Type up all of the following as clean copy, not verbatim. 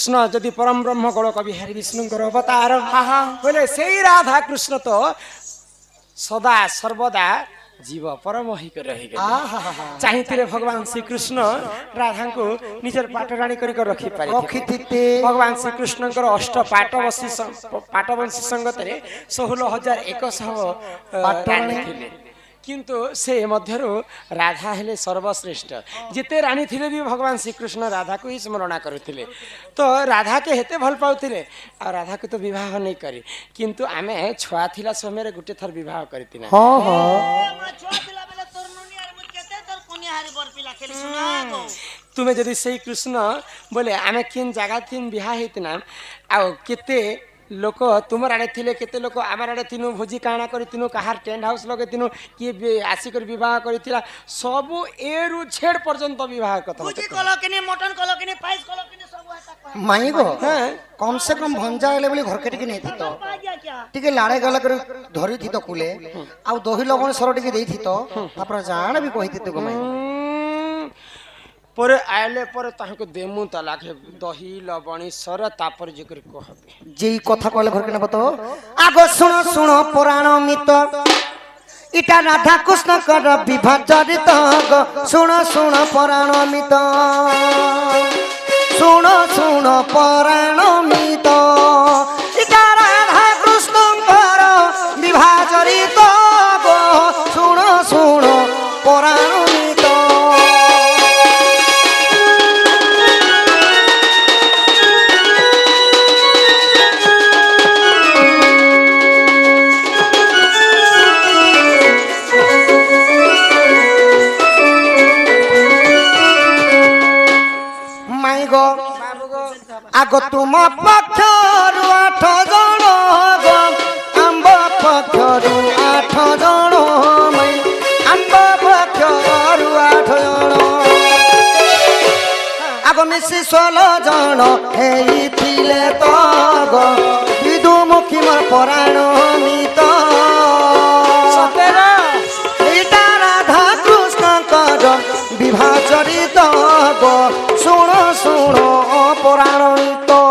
कृष्ण जदि परम ब्रह्म गोलक बिहारी विष्णुंकर अवतार बोले से राधा कृष्ण तो सदा सर्वदा जीव परमोहिक रही चाहिए भगवान श्रीकृष्ण राधा को निजर पाटराणी कर रखी पारे भगवान श्रीकृष्ण अष्ट पाटवंशी संगत 16,100 राणी थिले किंतु से मध्यरु राधा हेले सर्वश्रेष्ठ जिते राणी थिले भी भगवान श्रीकृष्ण राधा को ही स्मरणा करुथिले तो राधा के हेते भल पाउथिले आ राधा को तो विवाह नहीं करी किंतु आमे छुआ थिला समय गुटे थर विवाह करतिना हां हां तुम्हें जदि से कृष्ण बोले आमे किन जगह थिन विवाह हेतिना आ केते लोक तुम आड़े थे केते लोक आमार आड़े तीनू भोजी काणा कर तीनू कहार टेंट हाउस लगे तीनू किए आसिक बह कर सब ए रु छेड़ पर्यंत बह माई गो कम से कम भंजा हेले बोली घर के टिके नहीं थी तो टिके लाड़े गला कर धरी थी तो कुले आ दही लवण सर टिके देई थी तो तापर जान भी कहि थी तो माई पर आयले पर ताहको देमु तलाक दही लवणी सर तापर जिकर कहबे जेई कथा कहले घर के न बतो आगो सुनो सुनो पुराण मित इटा राधा कृष्ण कर विवाह चरित सुनो सुनो पुराण मित सुनो सुनो पुराण मित इटा राधा कृष्ण कर विवाह चरित सुनो सुनो पुराण मित आगो तुम पक्षरु 8 जन आंब पक्षरु 8 जन आंब पक्षरु 8 जन आगो मिसी 16 जन हेइथिले तो विदुमुखी मोर पुराण मित एटा राधा कृष्ण कर विवाह चरित सुनो सुनो पुराण तो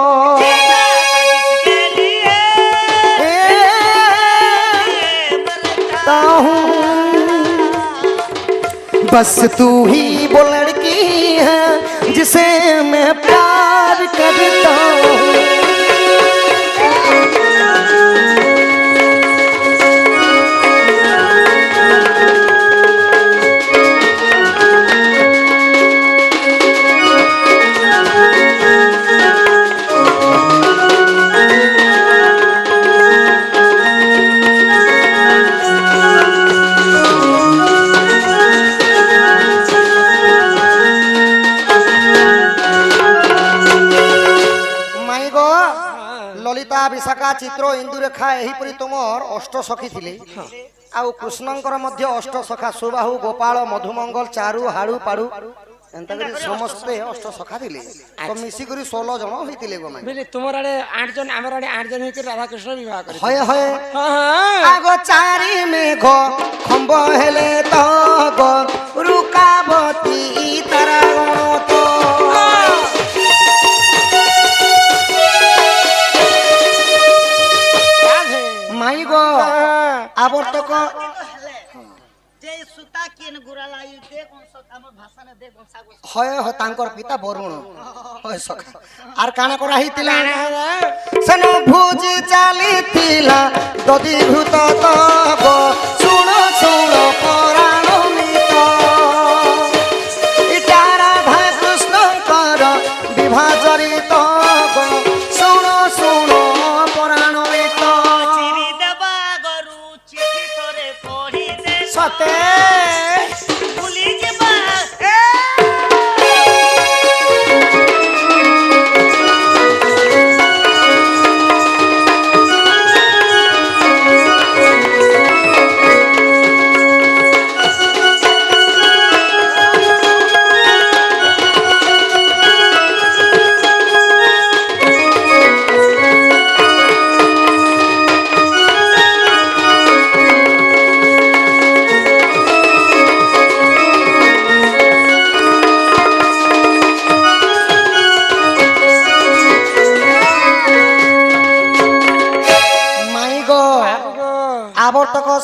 बस तू ही वो लड़की है जिसे मैं प्यार करता हूँ विशाखा चित्र इंदुरेखा एहीपरि तुमर अष्ट सखी थिले आउ कृष्णंकर मध्य अष्ट सखा सुबाहु गोपाल मधुमंगल चारु हाड़ू पाड़ू एंता करी समस्ते अष्ट सखा थिले तो मिसी करी 16 जन होइतिले गो माने तुमर आड़े 8 जन हमर आड़े 8 जन होके राधा कृष्ण विवाह करे होय होय आगो चारी मेघ खंब हेले तो गो रुकावती तारा तो माई गो आवर्तक जे सुता केन गुरालाई दे कोन सका हमर भाषा ने दे कोन सागो होय हो तांकर पिता वरुण होय सखा आर काना करा हितिला सनो भुज चाली थिला ददी भूत तो सुनो सुनो पुराण मित इटा राधा कृष्ण कर विवाह चरित सुनो सुनो पुराण मित सते भूली जबा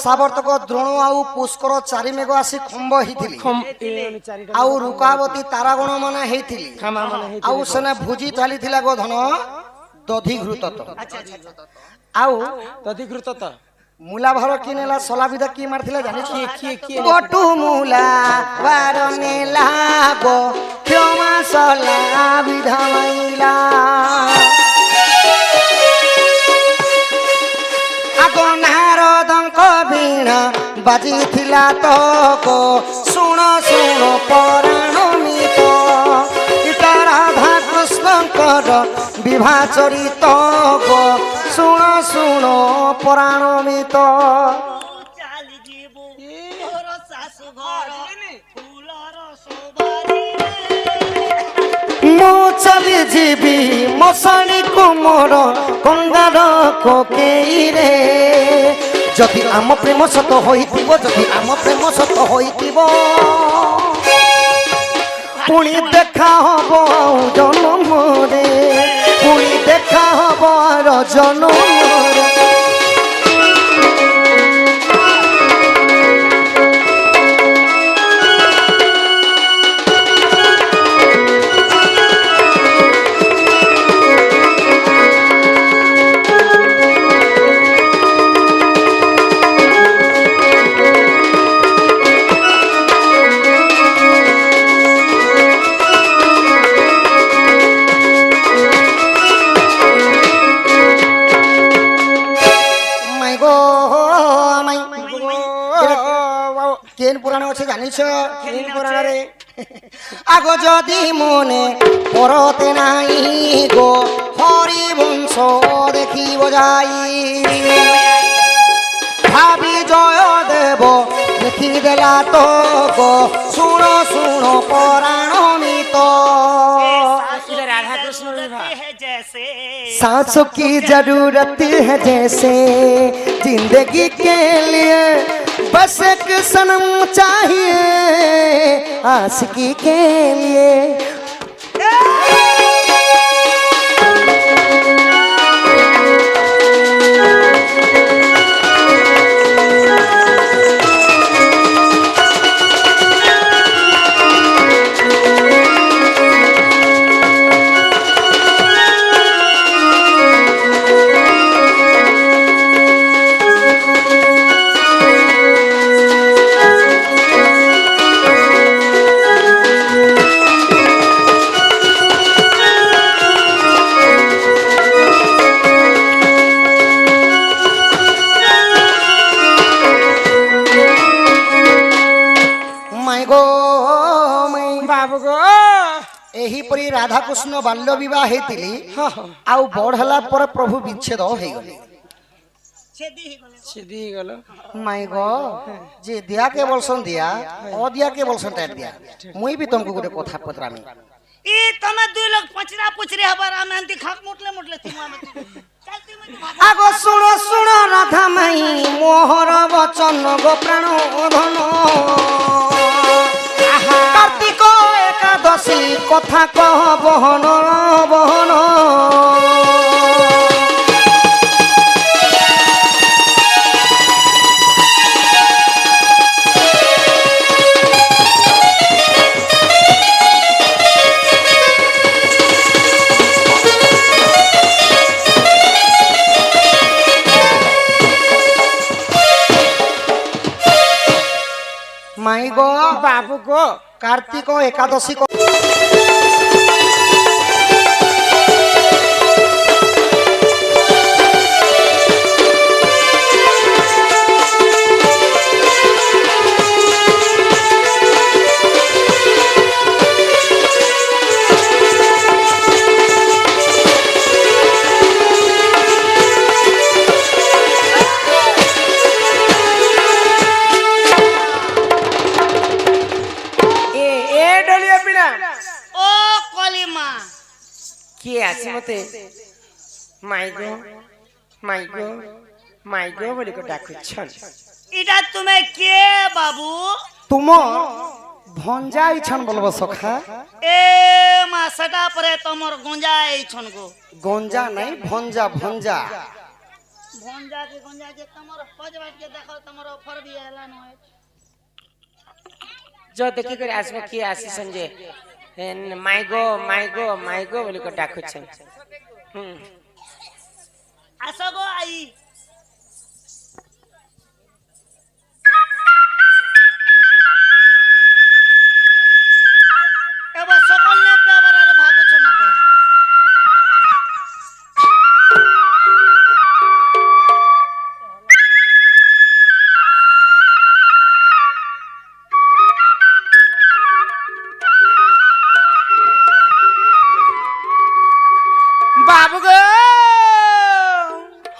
ସାବର୍ତ୍ତକ ଦ୍ରୋଣ ଆଉ ପୁଷ୍କର ଚାରି ମେଘ ଆସି ଖମ୍ବ ହେଇଥିଲି ଆଉ ରୁକାବତୀ ତାରାଗଣ ମାନେ ହେଇଥିଲି ଆଉ ସେନେ ଭୋଜି ଚାଲିଥିଲା ଗୋ ଧନ ଦଧିଘୃତ ଆଉ ଦଧିଘୃତ ତ ମୂଲା ଭର କି ନେଲା ସଲା ବିଧା କି ମାରିଥିଲା ଜାଣିଛ କିଏ ଗୋଟୁ ମୂଲା ବାର ନେଲା ଗୋ କ୍ଷମା ସଲା ବିଧା ମାଇଲା ଆଗ ନାରଦଙ୍କ ବୀଣା ବାଜିଥିଲା ତ ଗୋ ଶୁଣ ଶୁଣ ପରାଣମିତ ଇଟା ରାଧା କୃଷ୍ଣଙ୍କର ବିଭା ଚରିତ ଗୋ ଶୁଣ ଶୁଣ ପରାଣମିତ ମୁଁ ଚାଲି ଯିବି ମଶାଣୀ କୁମର ଗଙ୍ଗାର କୋକେଇରେ ଯଦି ଆମ ପ୍ରେମ ସତ ହୋଇଥିବ ଯଦି ଆମ ପ୍ରେମ ସତ ହୋଇଥିବ ପୁଣି ଦେଖା ହବ ଆଉ ଜନମରେ ପୁଣି ଦେଖା ହବ আর ଜନମରେ পুরাণ আছে জানিছ পুরাণে আগ যদি মনে পরতে নাই গো হরি বংশ দেখিব যাই ভাবি জয় দেব দেখি দেলা তো গো শুণ শুণ পরাণমিত राधा कृष्ण सांसों की जरूरत है जैसे जिंदगी के लिए बस एक सनम चाहिए आशिकी के लिए एहीपरी राधाकृष्ण बाल्य विवाह हेतिली आउ बढ़ला पर प्रभु विच्छेद हो गले सीधी गलो माय गो जे दिया के बोलसन दिया ओ दिया के बोलसन टा दिया मुई भी तुमको गुटे कथा पतरामी ई तमे दुई लोग पचरा पुचरी हबर आमे अंती खाक मुटले मुटले तिमा में चलती में आगो सुनो सुनो राधा माई मोहर वचन गो प्राण धन कार्तिक एकादशी कथा कह बहन बहन माई गो बाबू को कार्तिक एकादशी को किए आसी मते माइगो माइगो माइगो बोली को डाकुछन इडा तुम्हें के बाबू तुम भंजा इछन बोलबो सखा ए मासटा परे तमर गंजा इछन गो गंजा नहीं भंजा भंजा भंजा के गंजा के तमर पज बाट के देखो तमर ऑफर भी आला न है जो देखि करे आसबे की आसी संजय माइगो माइगो माइगो बोली को डाकु छन आसगो आई एबा सकल ने पेवर रे भागु छ ना के बाबू गो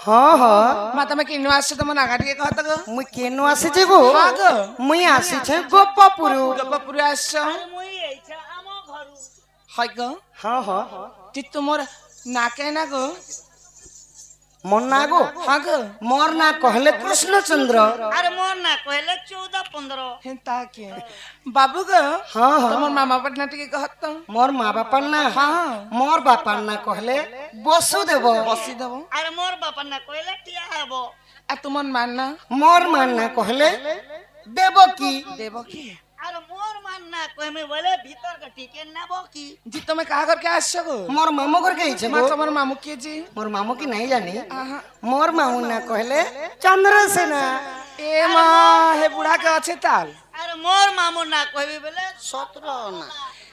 हाँ हाँ मा तमे किनु आसे तम नागा टिके कहत गो मुई केनु आसी गो हाँ गो मुई आसी छे गोपापुरु गपपुर आस अरे मुई एछा आमो घरु हाय गो हाँ हाँ ती तुमर नाके ना गो मन ना गो हाँ गो मोर ना कहले कृष्णचंद्र अरे मोर ना कहले 14-15 हेंता के बाबू गो हाँ हाँ तुमर मामा पटना टिके कहत मोर माँ बापा ना हाँ मोर बापा ना कहले वसुदेव बसी देबो अरे मोर बापा ना कहले टिया हबो आ तुमन मानना मोर मान ना कहले देवकी देबो की अरे मोर मान ना कहमे बोले भीतर का टिके नाबो की जी तुमे कहा करके आसो गो मोर मामू घर के छे मा गो तुमर मामू के जी मोर मामू की नहीं जानी आहा मोर मामू ना कहले चंद्रसेना ए मां हे बुढ़ा के अच्छे ताल अरे मोर मामू ना कहबे बोले 17 ना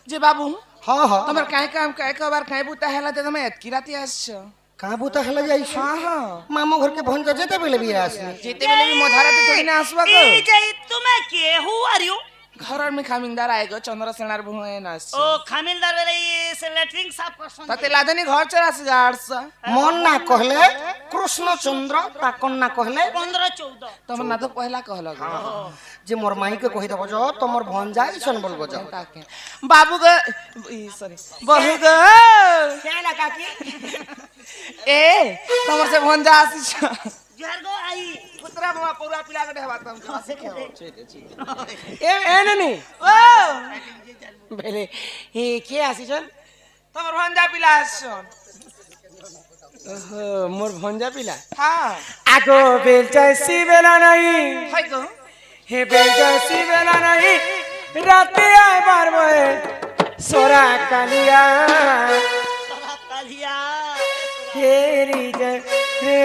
जे बाबू हाँ हाँ तुमर काहे काम काहे कबार काहे बुता हेला ते तुमे एतकी राती आसो कहाँ बुता हेला जाई छे हाँ हाँ मामू घर के भंजा जेते बेले भी आसी जेते बेले भी मोधारा ते थोड़ी ना आसवा गो ई जे तुम्हें के हु आर यू घर में खामिंदार आएगो चंद्रसेनार भुए नास ओ खामिलदार वाले से लेटरिंग साफ कर सुन तते लादनी घर चला से जाड़स मन ना कहले कृष्णचंद्र ताकन ना कहले 15-14 तुम ना तो पहला कहला गो जे मोर माई के कहि दबो जो तमर भंजा सन बोलबो जो ताके बाबू गो ई सॉरी बहू गो क्या ना काकी ए तमर से भंजा आसी छ जहर गो आई पुत्रा बाबा पूरा पिला के देवा तुम से ए ननी ओ बेले हे के आसी छन तमर भंजा पिला आसन ओहो मोर भंजा पिला हां आगो बेल जैसी बेला नहीं हाय गो हे बेल जैसी बेला नहीं राते आए बार में सोरा कालिया तोरा कालिया हेरी जे रे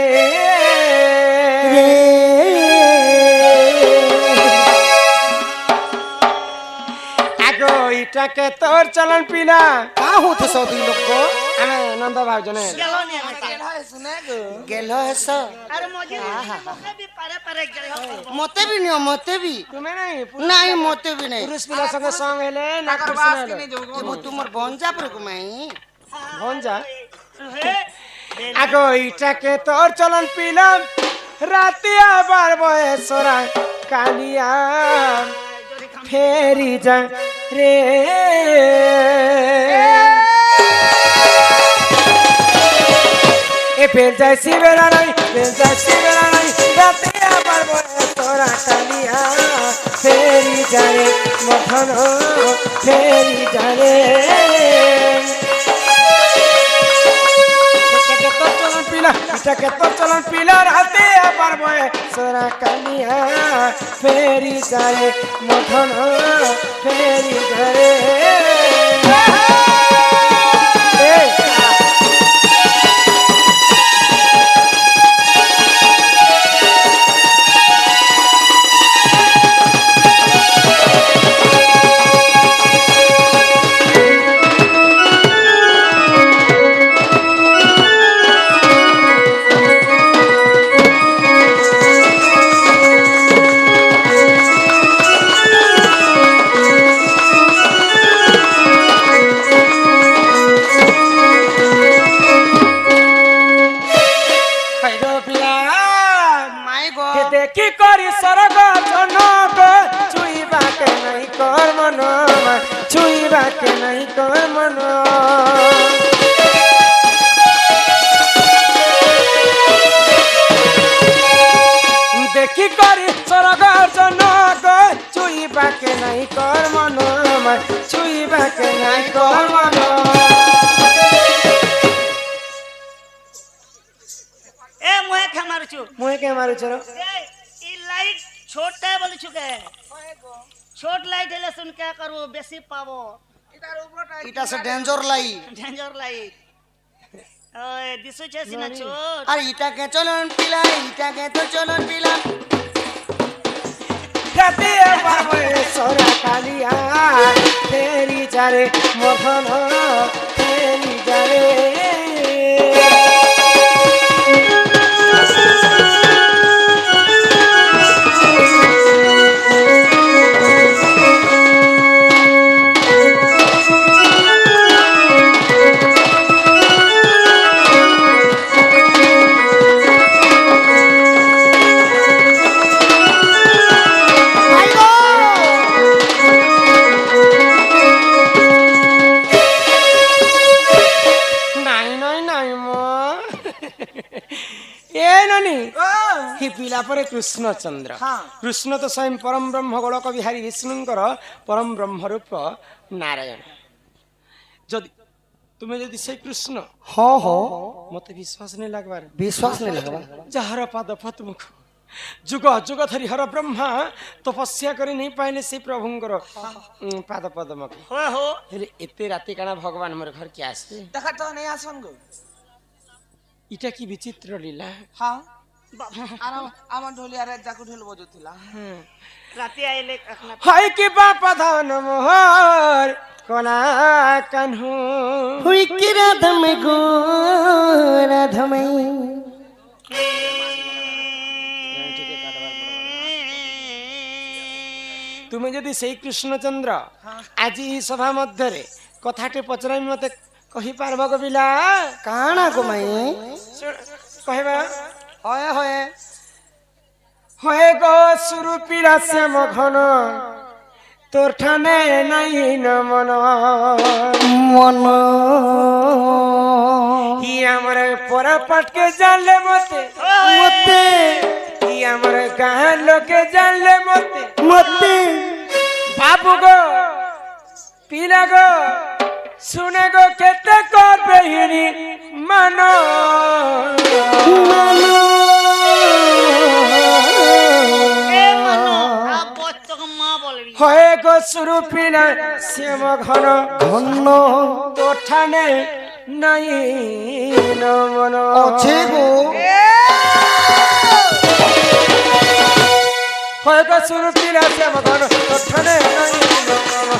आगो इटा के तोर चलन पीना का होथे सौदी लोग को आमे नंद भाव जने गेलो ने मता सुने गो गेलो है स अरे मोजे मोके भी पारे पारे गेलो मते भी नहीं मते भी तुम्हें नहीं नहीं मते भी नहीं पुरुष पिला संग संग हेले ना कर बास के नहीं जोगो वो तुमर भंजा पर घुमाई भंजा हे आगो इटा के तोर चलन पीला रातिया बार बहे सोरा कालिया फेरी जा रे ए फेर जाय सिवेला नहीं फेर जाय सिवेला नहीं रातिया बार बहे सोरा कालिया फेरी जा रे मथन फेरी जा रे के तो चलन पीला रहते पर मोए सोरा कनिया फेरी जाए मथन फेरी जाए देखी करी सरग जनक छुईबा के नहीं कर मन छुईबा के नहीं कर मन देखी करी सरग जनक छुईबा के नहीं कर मन छुईबा के नहीं कर मन ए मोहे खमार মারুଛୁ মুহে কে মারুছ রে ई लाइट छोट है बोली छुके छोट लाइट हेले सुन क्या करू बेसी पावो এটা সে ডেঞ্জর লাই डेंजर लाइट ओए दिसु छे सिना छोट আর ইটাকে চলন পিলা ইটাকে তো চলন পিলা রাতে পাবে সোরা কালিয়া তেরি যারে মখন তেরি যারে पिला पर कृष्णचंद्र कृष्ण तो स्वयं परम ब्रह्म गोलक बिहारी विष्णुंकर परम ब्रह्म रूप नारायण जदि तुम्हें जदि से कृष्ण हाँ हाँ मत विश्वास नहीं लगवार विश्वास नहीं लगवा जहर पाद पद्मुख जुग जुग धरी हर ब्रह्मा तपस्या करी नहीं पाइले से प्रभुंकर पाद पद्म हो हेले एते राति काना भगवान मोर घर के आसे দেখা তো নেই আসন গো इटा की विचित्र लीला হ্যাঁ আর আমার ঢোলি আর যাকু ঢোল বজুতিলা राती आइले अखना हाय के बापा धान मोहर कोना कन्हू हुई की राधम गो राधम तुम्हें जदि से कृष्णचंद्र आज ही सभा मध्य कथाटे पचराई मते कही पारब कबिला काना को मई कहबा होए होए होए गो सुरूपीरा श्याम घन तोर ठाने नहीं न मन मन ही हमर परपट के जानले मते मते ही हमर गां लोग के जानले मते मते बाबू गो पीला गो सुने गो केते को बहिनी मानो ए मनो आप बच्चों को मां बोल रही होए गो सुरूपीला श्याम घन घन तो ठाने नहीं न मन अच्छे गो होए गो सुरूपीला श्याम घन तो ठाने नहीं न मन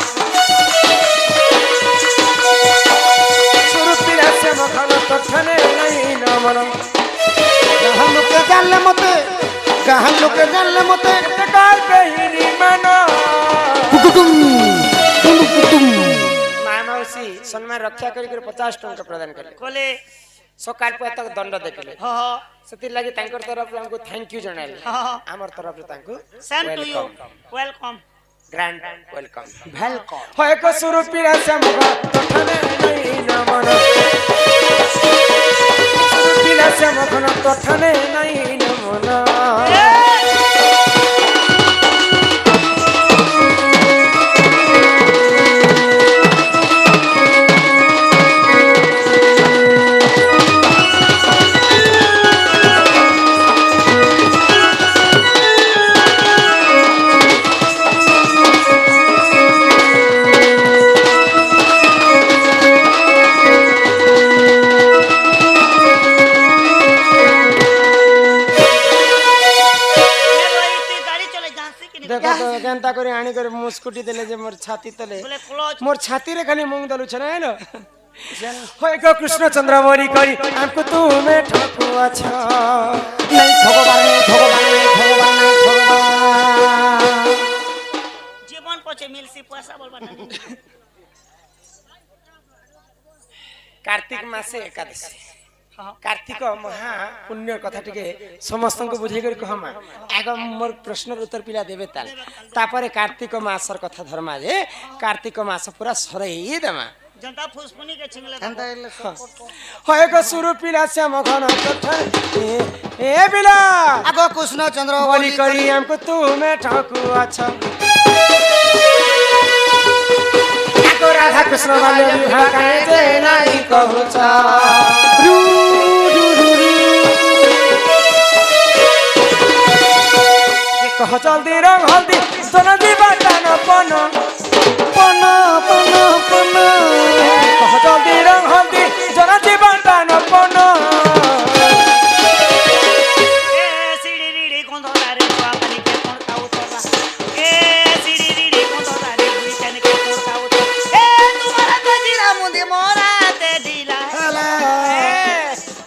सुरूपीला श्याम घन तो ठाने नहीं न मन गाहन लोग के जानले मते गाहन लोग के जानले मते काल बहिनी मानो कुकुम कुकुम माँ मौसी सम्मान रक्षा करी 50 टंका प्रदान करे कोले सकाळ तक दंड देखले हो सती लागि तांकर तरफ हमको थैंक यू जणाले हाँ हमर तरफ से thank you same to you welcome grand welcome welcome होय को सुरूपीरा श्याम तठने नहीं न मन सुरूपीरा श्याम घन तठने नहीं न मन देखो तो केनता करी आनी करे मुस्कुटी देले जे मोर छाती तले बोले क्लोज मोर छाती रे खाली मूंग दलु छ न होय को कृष्णचंद्र मोरी करी हमको तू में ठकुआ छ नहीं भगवान नहीं भगवान नहीं भगवान नहीं भगवान जीवन पछे मिलसी पैसा बोल बना कार्तिक मासे एकादशी कार्तिक महा पुण्य कथा टिके समस्त को बुझे कर कहमा आग मोर प्रश्न उत्तर पिला देबे ताल तापरे कार्तिक मासर कथा धर्मा जे कार्तिक मास पूरा सरई देमा जनता फुसफुनी के छिंगले होय को सुरु पिला श्याम घन कथा ए बिला आगो कृष्णचंद्र बोली करी हमको तू में ठकुआ छ आगो राधा कृष्ण वाले विवाह काहे जे नाही कहू छ কহ জলদি রং হলদি জন জীবন পন পন পন পন কহ জলদি রং হলদি জন জীবন পন এ সিড়ি রিড়ি গন্ধদারে পানি কে কোনটা উতরা এ সিড়ি রিড়ি গন্ধদারে বুইতেন কে কোনটা উতরা এ তোমারা গজিরা মুদে মোরাতে দিলা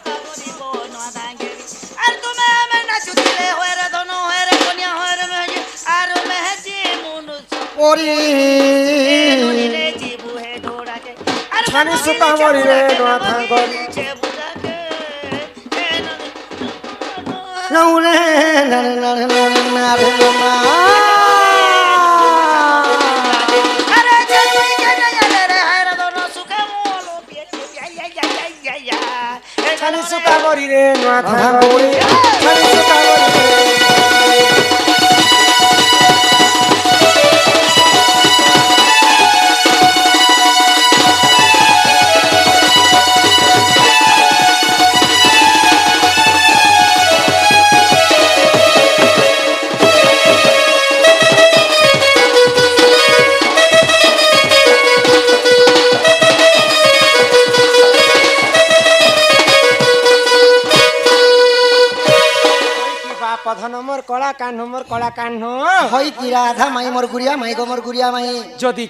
কাবরি বনো দাঙ্গেরি আর তুমি আমি নাচুতিলে হরে ধনো হরে কন্যা হরে মেজি আর মেজি মুনুস ওরে নুনিরে জিবু হে ডোরাকে আর ছানি সুকা মরিরে নোয়া থাঙ্গল নৌরে নারে নারে নারে নারে না আরে জয় কেন জানে রে হরে ধনো সুখে মোলো পিয়ে ইয়া ছানি সুকা মরিরে নোয়া থাঙ্গল ছানি সুকা মরিরে পধন মোর কলা কাহ্ন মোর কলা কাহ্ন হই কি রাধা মাই মোর গুড়িয়া মাই গো মোর গুড়িয়া মাই যদি